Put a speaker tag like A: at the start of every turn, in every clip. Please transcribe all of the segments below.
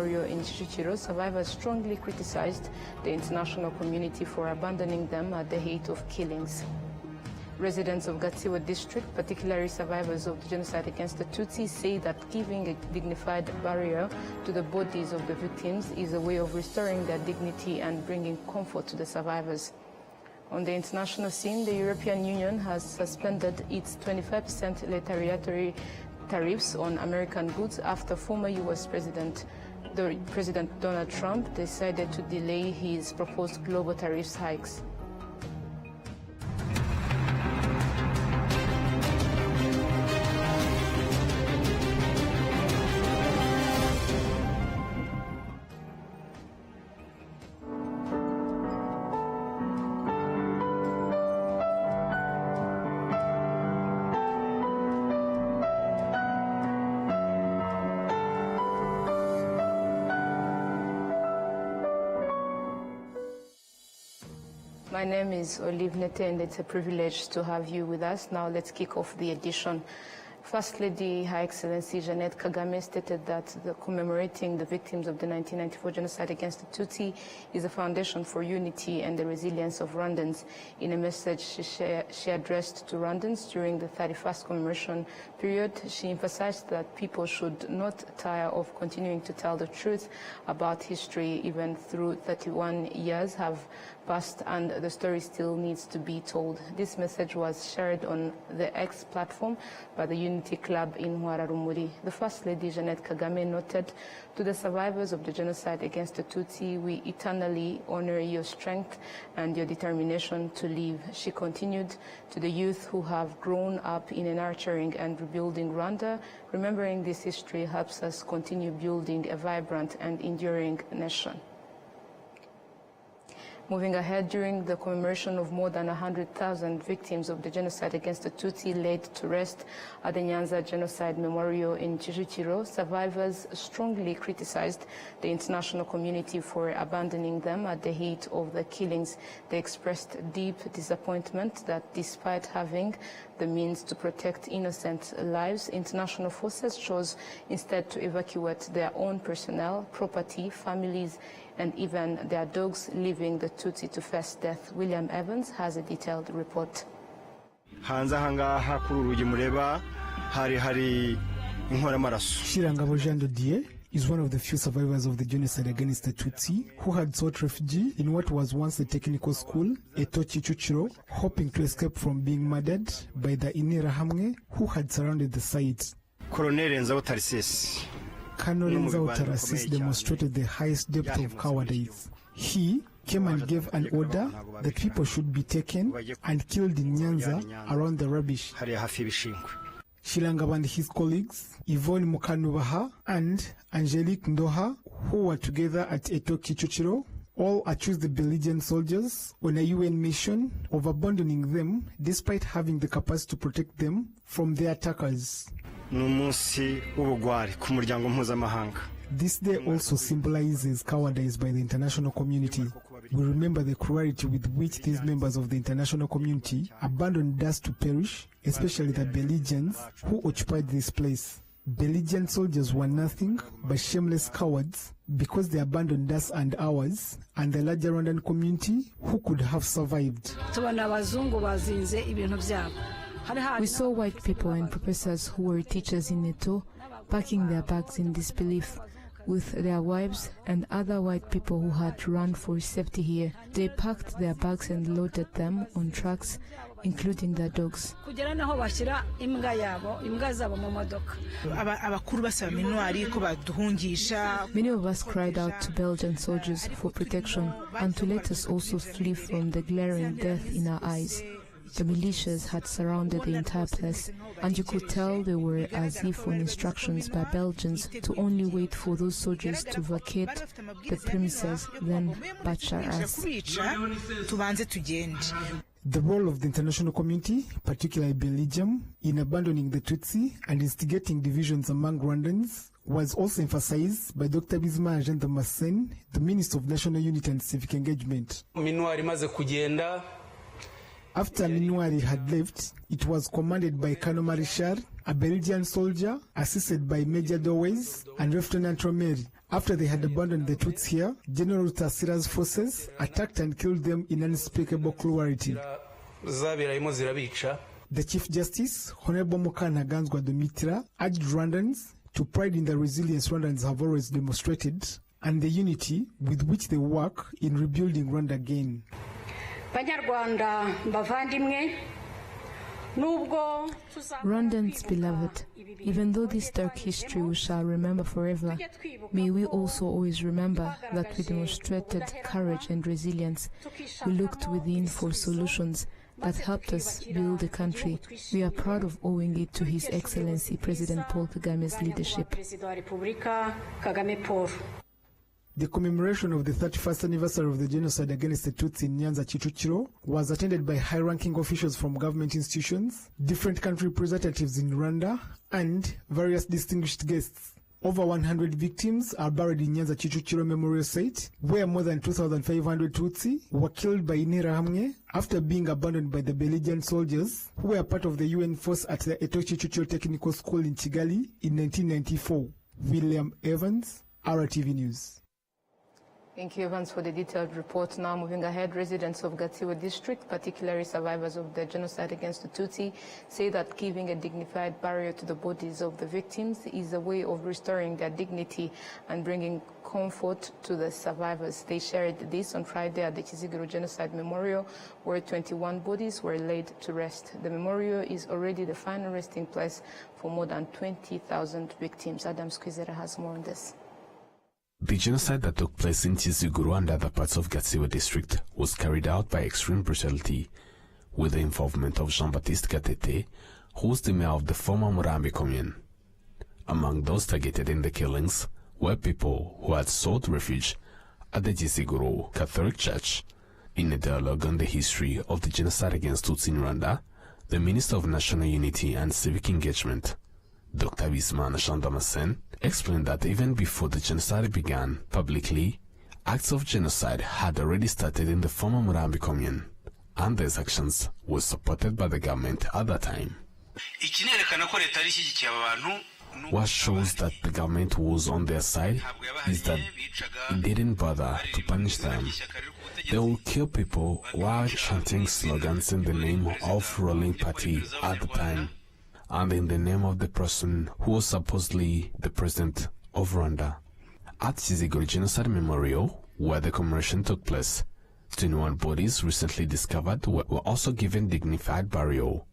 A: Memorial in Kicukiro, survivors strongly criticized the international community for abandoning them at the height of killings. Residents of Gatsibo district, particularly survivors of the genocide against the Tutsi, say that giving a dignified burial to the bodies of the victims is a way of restoring their dignity and bringing comfort to the survivors. On the international scene, the European Union has suspended its 25% retaliatory tariffs on American goods after former U.S. President Donald Trump decided to delay his proposed global tariffs hikes. My name is Olive Nete, and it's a privilege to have you with us. Now let's kick off the edition. First Lady, Her Excellency Jeannette Kagame, stated that commemorating the victims of the 1994 genocide against the Tutsi is a foundation for unity and the resilience of Rwandans. In a message she addressed to Rwandans during the 31st commemoration period, she emphasized that people should not tire of continuing to tell the truth about history, even through 31 years have passed and the story still needs to be told. This message was shared on the X platform by the Unity Club in Rumuri. The First Lady Jeannette Kagame noted, "To the survivors of the genocide against the Tutsi, we eternally honor your strength and your determination to live." She continued, "To the youth who have grown up in a nurturing and rebuilding Rwanda, remembering this history helps us continue building a vibrant and enduring nation." Moving ahead, during the commemoration of more than 100,000 victims of the genocide against the Tutsi laid to rest at the Nyanza Genocide Memorial in Kicukiro, survivors strongly criticized the international community for abandoning them at the height of the killings. They expressed deep disappointment that despite having the means to protect innocent lives, international forces chose instead to evacuate their own personnel, property, families, and even their dogs, leaving the Tutsi to face death. William Evans has a detailed report.
B: Shirangabo Jean de Dieu is one of the few survivors of the genocide against the Tutsi who had sought refuge in what was once a technical school, Eto Kicukiro, hoping to escape from being murdered by the Interahamwe who had surrounded the site. Colonel Nzao Tarasis demonstrated the highest depth of cowardice. He came and gave an order that people should be taken and killed in Nyanza around the rubbish. Shilangabo and his colleagues, Yvonne Mukanubaha and Angelique Ndoha, who were together at Eto Kicukiro, all accused the belligerent soldiers on a UN mission of abandoning them despite having the capacity to protect them from their attackers. This day also symbolizes cowardice by the international community. We remember the cruelty with which these members of the international community abandoned us to perish, especially the belligerents who occupied this place. Belligerent soldiers were nothing but shameless cowards because they abandoned us and ours and the larger Rwandan community who could have survived.
A: We saw white people and professors who were teachers in Eto packing their bags in disbelief with their wives and other white people who had run for safety here. They packed their bags and loaded them on trucks, including their dogs. Many of us cried out to Belgian soldiers for protection and to let us also flee from the glaring death in our eyes. The militias had surrounded the entire place, and you could tell they were as if on instructions by Belgians to only wait for those soldiers to vacate the premises, then butcher us.
B: The role of the international community, particularly Belgium, in abandoning the Tutsi and instigating divisions among Rwandans was also emphasized by Dr. Bizimana Jean Damascene, the Minister of National Unity and Civic Engagement. After Minuari had left, it was commanded by Colonel Marichal, a Belgian soldier, assisted by Major Dowes and Lieutenant Romeri, After they had abandoned the Tutsi here, General Tasira's forces attacked and killed them in unspeakable cruelty. The Chief Justice, Honorable Mukanaganzwa Dumitira, urged Rwandans to pride in the resilience Rwandans have always demonstrated and the unity with which they work in rebuilding Rwanda again.
A: Rwandans beloved, even though this dark history we shall remember forever, may we also always remember that we demonstrated courage and resilience. We looked within for solutions that helped us build the country. We are proud of owing it to His Excellency President Paul Kagame's leadership.
B: The commemoration of the 31st anniversary of the genocide against the Tutsi in Nyanza Kicukiro was attended by high-ranking officials from government institutions, different country representatives in Rwanda, and various distinguished guests. Over 100 victims are buried in Nyanza Kicukiro Memorial Site, where more than 2,500 Tutsi were killed by Interahamwe after being abandoned by the belligerent soldiers who were part of the UN force at the Eto Kicukiro Technical School in Kigali in 1994. William Evans, RTV News.
A: Thank you, Evans, for the detailed report. Now, moving ahead, residents of Gatsibo district, particularly survivors of the genocide against the Tutsi, say that giving a dignified burial to the bodies of the victims is a way of restoring their dignity and bringing comfort to the survivors. They shared this on Friday at the Kiziguro Genocide Memorial, where 21 bodies were laid to rest. The memorial is already the final resting place for more than 20,000 victims. Adam Squizera has more on this.
C: The genocide that took place in Kiziguro and other parts of Gatsibo district was carried out by extreme brutality, with the involvement of Jean-Baptiste Gatete, who was the mayor of the former Murambi commune. Among those targeted in the killings were people who had sought refuge at the Kiziguro Catholic Church. In a dialogue on the history of the genocide against Tutsi in Rwanda, the Minister of National Unity and Civic Engagement, Dr. Bizimana Jean Damascene, explained that even before the genocide began publicly, acts of genocide had already started in the former Murambi commune, and these actions were supported by the government at that time. What shows that the government was on their side is that it didn't bother to punish them. They will kill people while chanting slogans in the name of ruling party at the time, and in the name of the person who was supposedly the president of Rwanda. At Kiziguro Genocide Memorial, where the commemoration took place, 21 bodies recently discovered were also given dignified burial.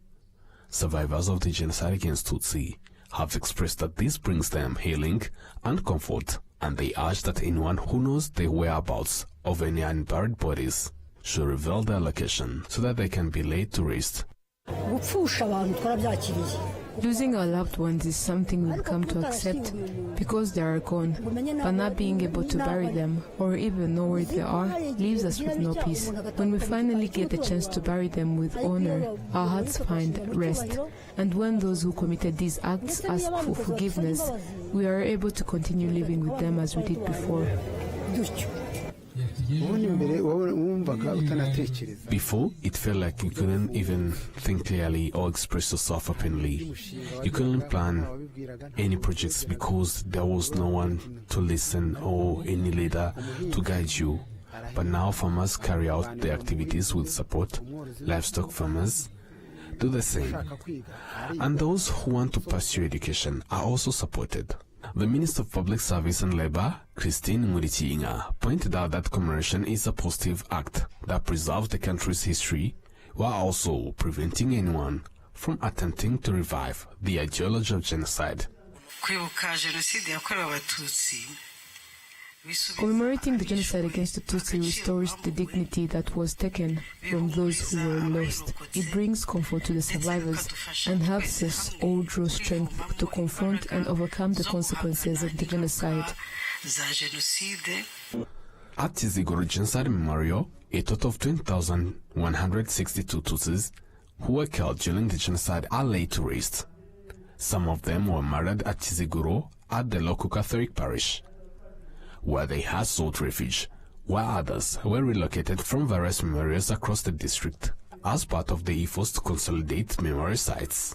C: Survivors of the genocide against Tutsi have expressed that this brings them healing and comfort, and they urge that anyone who knows the whereabouts of any unburied bodies should reveal their location so that they can be laid to rest.
A: Losing our loved ones is something we've come to accept because they are gone, but not being able to bury them or even know where they are leaves us with no peace. When we finally get the chance to bury them with honor, our hearts find rest. And when those who committed these acts ask for forgiveness, we are able to continue living with them as we did before.
C: Before, it felt like you couldn't even think clearly or express yourself openly. You couldn't plan any projects because there was no one to listen or any leader to guide you. But now farmers carry out the activities with support. Livestock farmers do the same. And those who want to pursue education are also supported. The Minister of Public Service and Labour, Christine Ngurichiinga, pointed out that commemoration is a positive act that preserves the country's history while also preventing anyone from attempting to revive the ideology of genocide.
A: Commemorating the genocide against the Tutsi restores the dignity that was taken from those who were lost. It brings comfort to the survivors and helps us all draw strength to confront and overcome the consequences of the genocide.
C: At Kiziguro Genocide Memorial, a total of 20,162 Tutsis who were killed during the genocide are laid to rest. Some of them were murdered at Kiziguro at the local Catholic parish, where they had sought refuge, while others were relocated from various memorials across the district as part of the efforts to consolidate memory sites.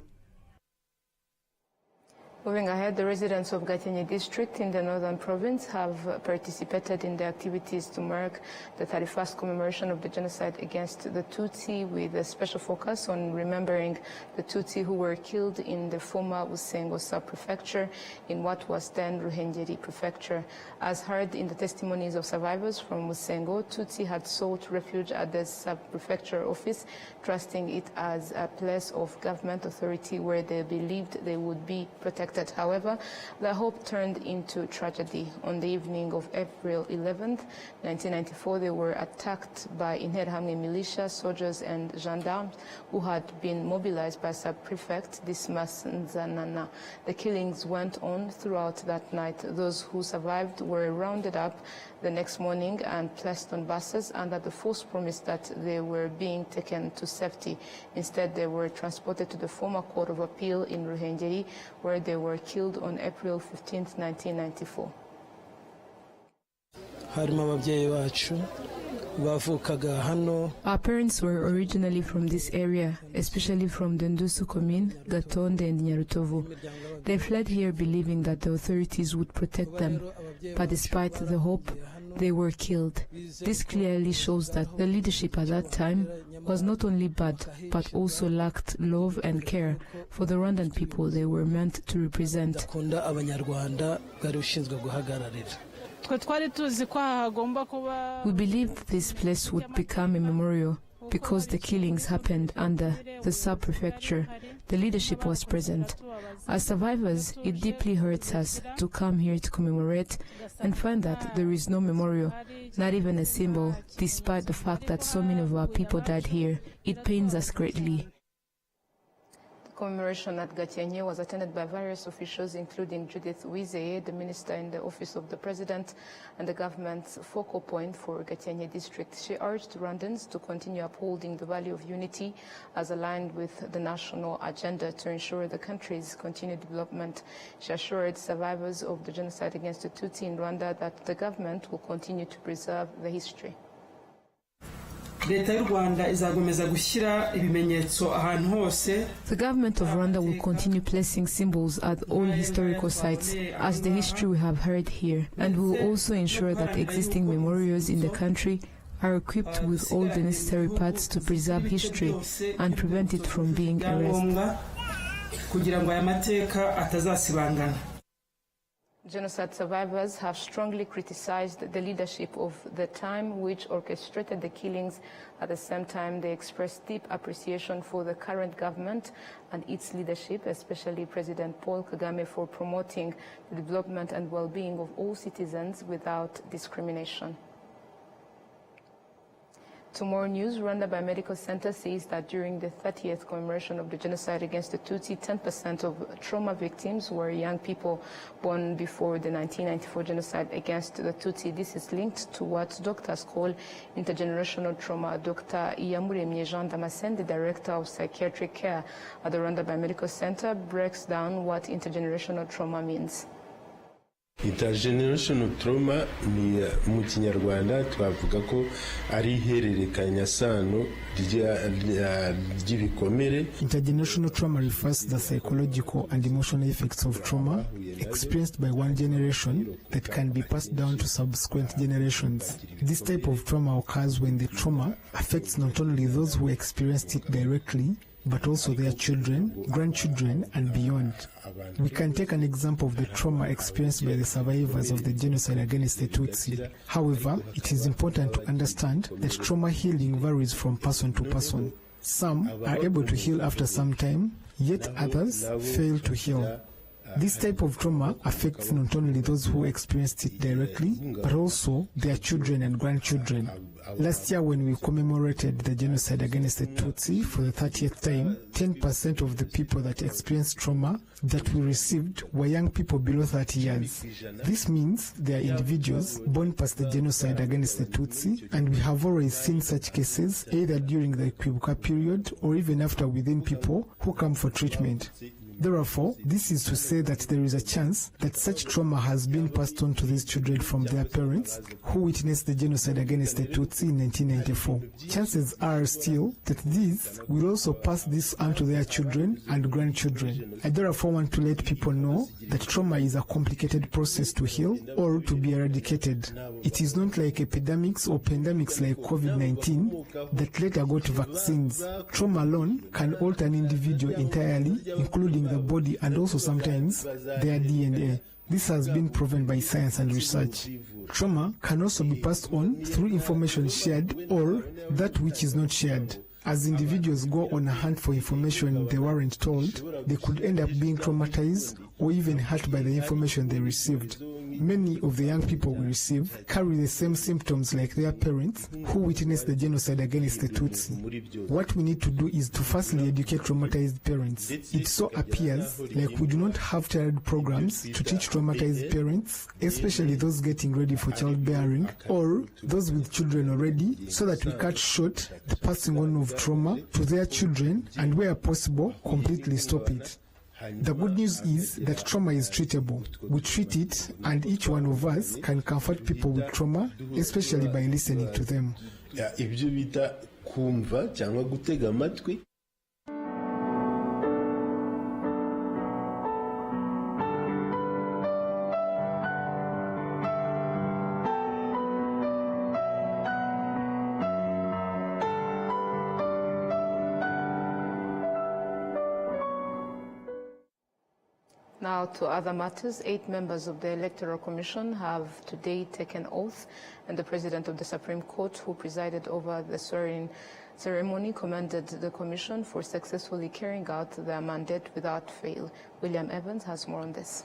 A: Moving ahead, the residents of Gakenke district in the northern province have participated in the activities to mark the 31st commemoration of the genocide against the Tutsi, with a special focus on remembering the Tutsi who were killed in the former Busengo sub-prefecture in what was then Ruhengeri prefecture. As heard in the testimonies of survivors from Busengo, Tutsi had sought refuge at the sub-prefecture office, trusting it as a place of government authority where they believed they would be protected. However, their hope turned into tragedy. On the evening of April 11th, 1994, they were attacked by Interahamwe militia, soldiers and gendarmes who had been mobilized by sub-prefect Dismas Nzanana. The killings went on throughout that night. Those who survived were rounded up the next morning and placed on buses under the false promise that they were being taken to safety. Instead, they were transported to the former Court of Appeal in Ruhengeri, where they were killed on April 15, 1994. Our parents were originally from this area, especially from the Ndusu commune, Gatonde and Nyarutovu. They fled here believing that the authorities would protect them, but despite the hope, they were killed. This clearly shows that the leadership at that time was not only bad, but also lacked love and care for the Rwandan people they were meant to represent. We believed this place would become a memorial because the killings happened under the sub-prefecture. The leadership was present. As survivors, it deeply hurts us to come here to commemorate and find that there is no memorial, not even a symbol, despite the fact that so many of our people died here. It pains us greatly. Commemoration at Gakenke was attended by various officials, including Judith Wizeye, the minister in the office of the president and the government's focal point for Gakenke district. She urged Rwandans to continue upholding the value of unity as aligned with the national agenda to ensure the country's continued development. She assured survivors of the genocide against the Tutsi in Rwanda that the government will continue to preserve the history.
D: The
A: government of Rwanda will continue placing symbols at all historical sites, as the history we have heard here, and will also ensure that existing memorials in the country are equipped with all the necessary parts to preserve history and prevent it from being erased. Genocide survivors have strongly criticized the leadership of the time which orchestrated the killings. At the same time, they expressed deep appreciation for the current government and its leadership, especially President Paul Kagame, for promoting the development and well-being of all citizens without discrimination. To more news, Rwanda Biomedical Center says that during the 30th commemoration of the genocide against the Tutsi, 10% of trauma victims were young people born before the 1994 genocide against the Tutsi. This is linked to what doctors call intergenerational trauma. Dr. Iyamuremye Jean Damascene, the director of psychiatric care at the Rwanda Biomedical Center, breaks down what intergenerational trauma means.
E: Intergenerational trauma ni mu Kinyarwanda twavuga ko ari ihererekanyasano ry'ibikomere.
B: Intergenerational trauma refers to the psychological and emotional effects of trauma experienced by one generation that can be passed down to subsequent generations. This type of trauma occurs when the trauma affects not only those who experienced it directly, but also their children, grandchildren, and beyond. We can take an example of the trauma experienced by the survivors of the genocide against the Tutsi. However, it is important to understand that trauma healing varies from person to person. Some are able to heal after some time, yet others fail to heal. This type of trauma affects not only those who experienced it directly, but also their children and grandchildren. Last year, when we commemorated the genocide against the Tutsi for the 30th time, 10% of the people that experienced trauma that we received were young people below 30 years. This means they are individuals born past the genocide against the Tutsi, and we have already seen such cases either during the Kwibuka period or even after within people who come for treatment. Therefore, this is to say that there is a chance that such trauma has been passed on to these children from their parents who witnessed the genocide against the Tutsi in 1994. Chances are still that these will also pass this on to their children and grandchildren. I therefore want to let people know that trauma is a complicated process to heal or to be eradicated. It is not like epidemics or pandemics like COVID-19 that later got vaccines. Trauma alone can alter an individual entirely, including the body and also sometimes their DNA. This has been proven by science and research. Trauma can also be passed on through information shared or that which is not shared. As individuals go on a hunt for information they weren't told, they could end up being traumatized or even hurt by the information they received. Many of the young people we receive carry the same symptoms like their parents who witnessed the genocide against the Tutsi. What we need to do is to firstly educate traumatized parents. It so appears like we do not have tailored programs to teach traumatized parents, especially those getting ready for childbearing or those with children already, so that we cut short the passing on of trauma to their children and, where possible, completely stop it. The good news is that trauma is treatable. We treat it, and each one of us can comfort people with trauma, especially by listening to them.
E: Ibyo bita kumva cyangwa gutega amatwi.
A: Now to other matters. 8 members of the Electoral Commission have today taken oath, and the President of the Supreme Court, who presided over the swearing ceremony, commended the Commission for successfully carrying out their mandate without fail. William Evans has more on this.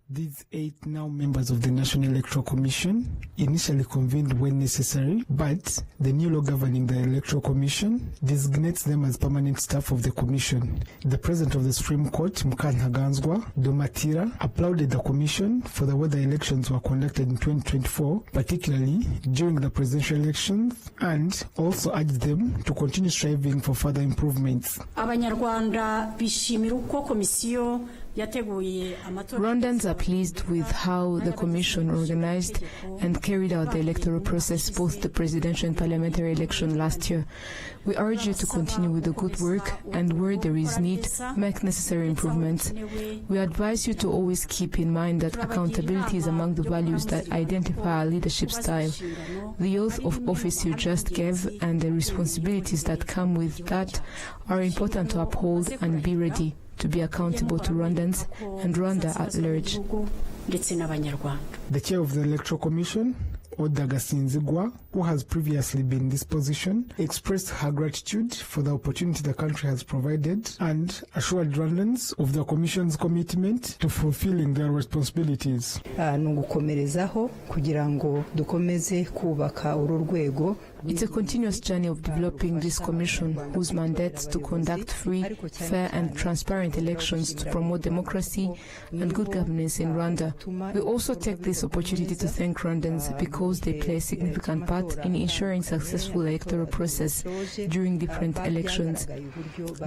B: These 8 now members of the National Electoral Commission initially convened when necessary, but the new law governing the Electoral Commission designates them as permanent staff of the Commission. The President of the Supreme Court, Mukantaganzwa Domatira, applauded the Commission for the way the elections were conducted in 2024, particularly during the presidential elections, and also urged them to continue striving for further improvements.
F: Abanyarwanda bishimira uko komisiyo
A: Rwandans are pleased with how the Commission organized and carried out the electoral process, both the presidential and parliamentary election last year. We urge you to continue with the good work, and where there is need, make necessary improvements. We advise you to always keep in mind that accountability is among the values that identify our leadership style. The oath of office you just gave and the responsibilities that come with that are important to uphold and be ready to be accountable to Rwandans and Rwanda at large.
B: The chair of the Electoral Commission, Oda Gasinzigwa, who has previously been in this position, expressed her gratitude for the opportunity the country has provided and assured Rwandans of the Commission's commitment to fulfilling their responsibilities.
A: It's a continuous journey of developing this commission, whose mandate to conduct free, fair and transparent elections to promote democracy and good governance in Rwanda. We also take this opportunity to thank Rwandans because they play a significant part in ensuring successful electoral process during different elections.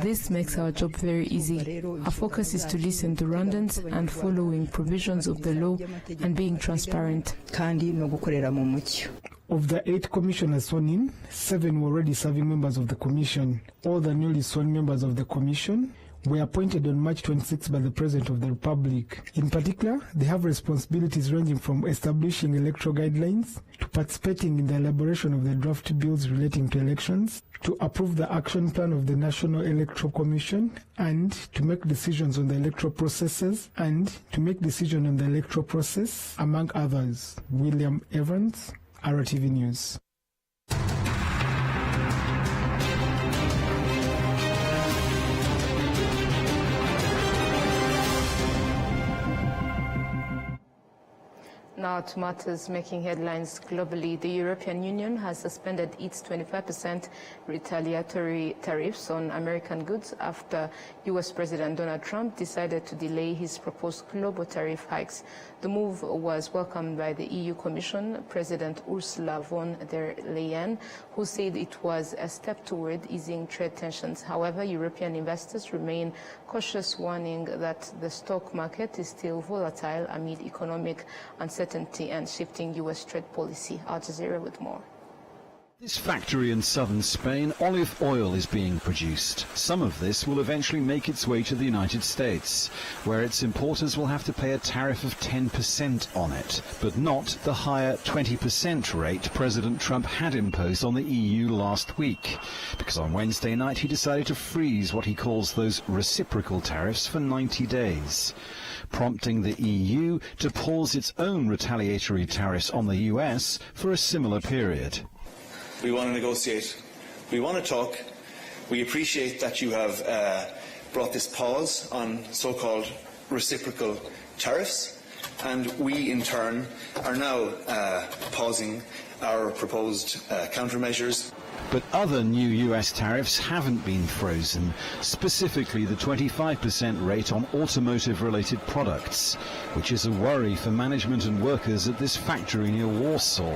A: This makes our job very easy. Our focus is to listen to Rwandans and following provisions of the law and being transparent.
B: Of the 8 commissioners sworn in, 7 were already serving members of the Commission. All the newly sworn members of the Commission were appointed on March 26 by the President of the Republic. In particular, they have responsibilities ranging from establishing electoral guidelines, to participating in the elaboration of the draft bills relating to elections, to approve the action plan of the National Electoral Commission, and to make decisions on the electoral processes, and to make decisions on the electoral process, among others. William Evans, RwandaTV News.
A: Now to matters making headlines globally. The European Union has suspended its 25% retaliatory tariffs on American goods after U.S. President Donald Trump decided to delay his proposed global tariff hikes. The move was welcomed by the EU Commission President Ursula von der Leyen, who said it was a step toward easing trade tensions. However, European investors remain cautious, warning that the stock market is still volatile amid economic uncertainty and shifting U.S. trade policy. Al Jazeera with more.
G: This factory in southern Spain, olive oil is being produced. Some of this will eventually make its way to the United States, where its importers will have to pay a tariff of 10% on it, but not the higher 20% rate President Trump had imposed on the EU last week, because on Wednesday night he decided to freeze what he calls those reciprocal tariffs for 90 days. Prompting the EU to pause its own retaliatory tariffs on the US for a similar period.
H: We want to negotiate. We want to talk. We appreciate that you have brought this pause on so-called reciprocal tariffs, and we in turn are now pausing our proposed countermeasures.
G: But other new US tariffs haven't been frozen, specifically the 25% rate on automotive-related products, which is a worry for management and workers at this factory near Warsaw,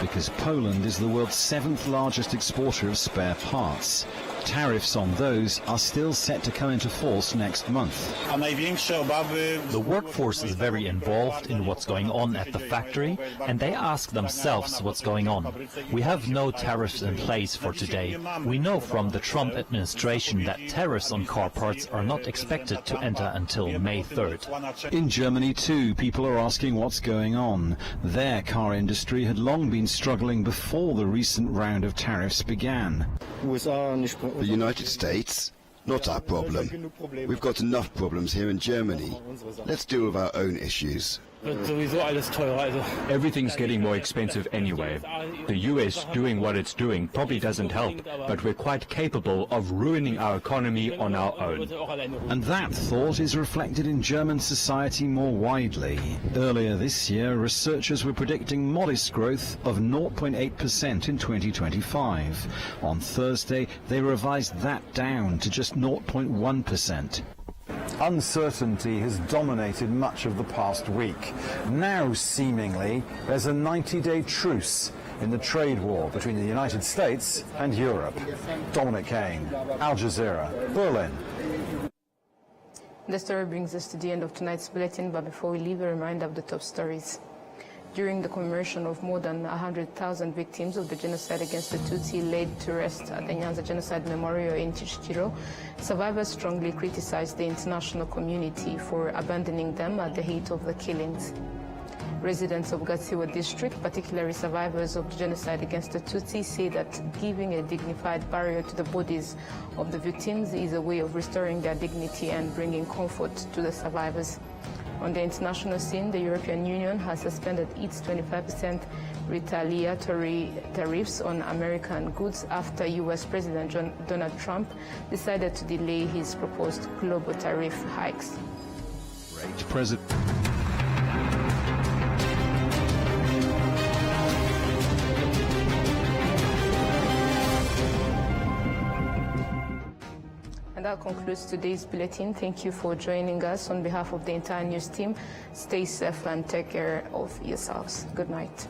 G: because Poland is the world's 7th largest exporter of spare parts. Tariffs on those are still set to come into force next month.
I: The workforce is very involved in what's going on at the factory, and they ask themselves what's going on. We have no tariffs in place for today. We know from the Trump administration that tariffs on car parts are not expected to enter until May 3rd.
G: In Germany too, people are asking what's going on. Their car industry had long been struggling before the recent round of tariffs began.
J: The United States? Not our problem. We've got enough problems here in Germany. Let's deal with our own issues.
K: Everything's getting more expensive anyway. The US doing what it's doing probably doesn't help, but we're quite capable of ruining our economy on our own.
G: And that thought is reflected in German society more widely. Earlier this year, researchers were predicting modest growth of 0.8% in 2025. On Thursday, they revised that down to just 0.1%.
L: Uncertainty has dominated much of the past week. Now, seemingly, there's a 90-day truce in the trade war between the United States and Europe. Dominic Kane, Al Jazeera, Berlin.
A: The story brings us to the end of tonight's bulletin, but before we leave, a reminder of the top stories. During the commemoration of more than 100,000 victims of the genocide against the Tutsi laid to rest at the Nyanza Genocide Memorial in Kicukiro, survivors strongly criticized the international community for abandoning them at the height of the killings. Residents of Gatsiwa district, particularly survivors of the genocide against the Tutsi, say that giving a dignified burial to the bodies of the victims is a way of restoring their dignity and bringing comfort to the survivors. On the international scene, the European Union has suspended its 25% retaliatory tariffs on American goods after U.S. President Donald Trump decided to delay his proposed global tariff hikes. That concludes today's bulletin. Thank you for joining us. On behalf of the entire news team, stay safe and take care of yourselves. Good night.